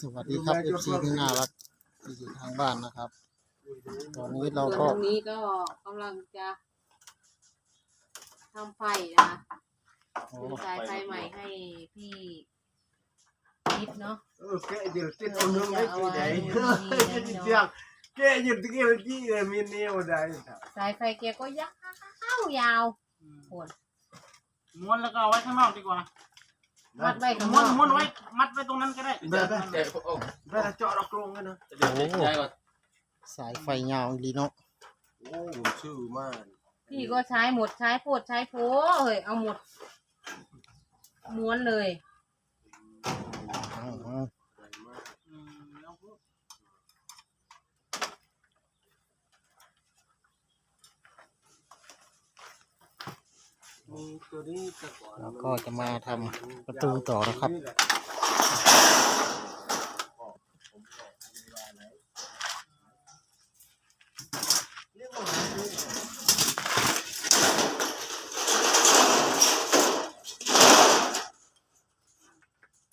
สวัสดีครับ FC ที่น่ารักที่อยู่ทางบ้านนะครับตอนนี้เราก็ ตรงนี้ก็กำลังจะทำไฟนะคะซื้อสายไฟใหม่ให้พี่นิดเนาะKayak jadi orang lagi deh. Jadi siang. Kayak jadi lagi mini udah. สายไฟเกียร์ก็ยาวโหด ม้วนแล้วก็เอาไว้ข้างนอกดีกว่า มัดไว้ข้างน ม้ว อน ก ม้วนไว้มัดไว้ตรงนั้นก็ได้ Dah cok rok long kan. โอ้สายไฟยาวดีเนาะ Oh, lucu man. พี่ก็ใช้หมดใช้โพดใช้โพเฮ้ยเอาหมดม้วนเลย เอา แล้วก็ เราก็จะมาทำประตูต่อนะครับ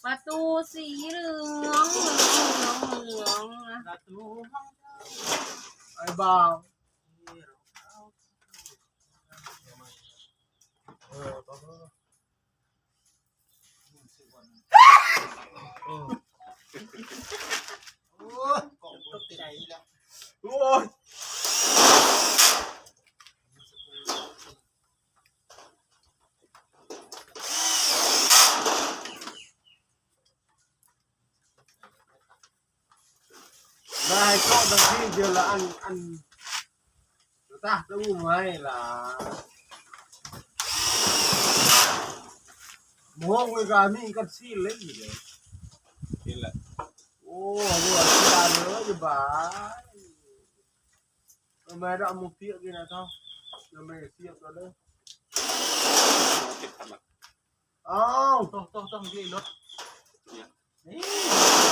ประตูสีเหลืองนะ ประตูห้อง Ai bang. โอ้ยได้ก็บางทีเดียวละอันตาตู้ไม้ล่ะมองเลยกันนี่กันซีเล็กอยู่เลยนี่แหละโอ้โหที่ร้านเลยจะบ้าทำไมเราเอามุกเตี้ยกินนะท่อทำไมเตี้ยตัวเด้ออ้าว ต้องยืนรถ นี่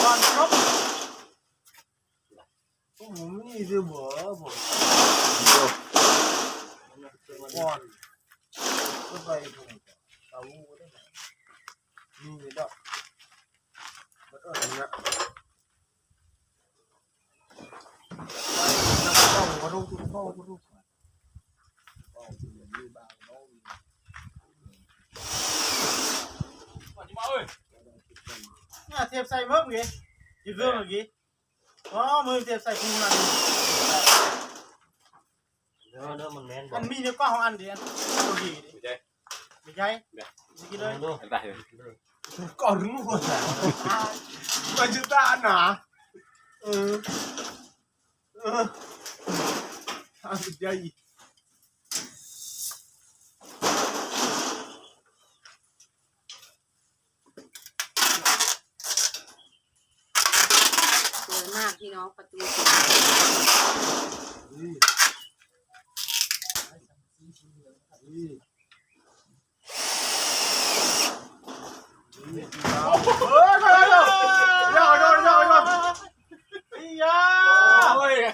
ก่อนครบผมนี่สิบ่ผมก่อนก็ไปผมตาวูได้ไหมนี่ดอกมันเนี่ยต้องมาดูตุ้งโตมาดูเนี่ยเทียบใส่เมื่อกี้ยืดเรื่องเมื่อกี้อ๋อมือเทียบใส่พุงนั่น เด้อมันแม่นบ่ มันมีเนื้อก้อนของอันเดียวตัวดีไม่ใช่ไม่กินเลย ก่อนรู้ก่อนมันจะตาหนาทำสุดใหญ่ สวยมากพี่น้องประตูสี นี่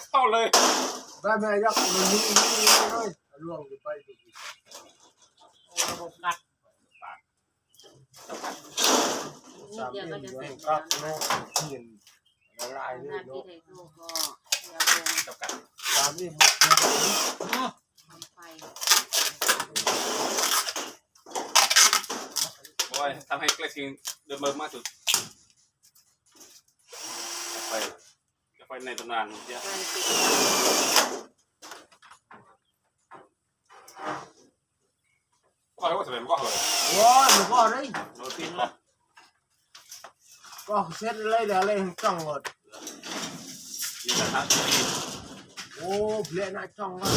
เข้าเลย ได้แม่ยักษ์มันนี่เลยล่วงไปดู ระบบกัด นิดเดียวก็จะเสร็จ ครั แล้ว บ นะคะ เงินละลาย ห เล น้าย ที่ เนาะ ไทยตู้ก็เดี๋ยวลง ตามนี่มัน ทำไฟ โอ้ยทำให้เกรซิงเดิมเบิร์มากสุดกาแฟในตำนานเยอะ การติด ก็ให้ว่าสมัยมันก็เหรอ ว้าหนูก็ได้ โรตีนละ ก็เซ็ตเลยเดี๋ยวเลยจ้องหมด มีกระทะ โอ้เปลี่ยนหน้าจ้องแล้ว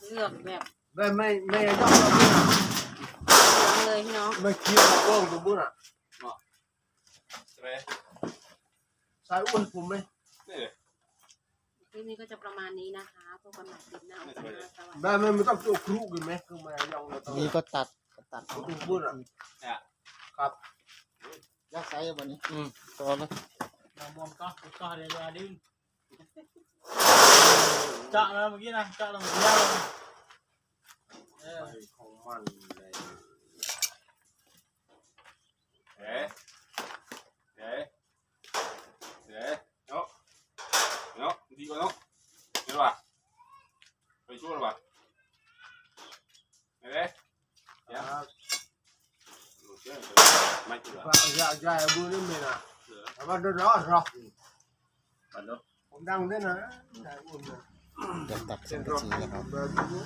เลือกแบบ ไม่จ้องแล้วนะ เลยพี่น้อง ไม่คิดว่าอ้วนตัวบุญอ่ะ ใช่ไหม ใส่อ้วนผมไหม นี่เลย คลิปนี้ก็จะประมาณนี้นะคะพบกันใหม่คลิปหน้าโอเคนะสวัสดี ไม่ต้องตัวครูกันไหมคือไม่ยองเลยตัว นี่ก็ตัด ตัวบุญอ่ะ เนี่ย ครับ ยักษ์ไซส์วันนี้ต่อเลย มองมองก็เดี๋ยวดึงเจาะแล้วเมื่อกี้นะเจาะลงยาวของมันเลย เอ๊ะ ไม่เชื่อ ว่าใหญ่บุญนี่มีนะแต่ว่าดูร้อนร้อน ปันเนาะ ผมดังด้วยนะใหญ่บุญนะ จะตัดสังกะสีแล้วครับ แบบนี้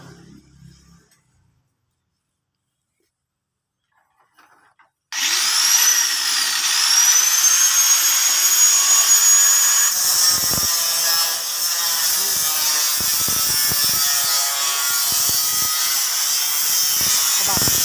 เข้าบ้าน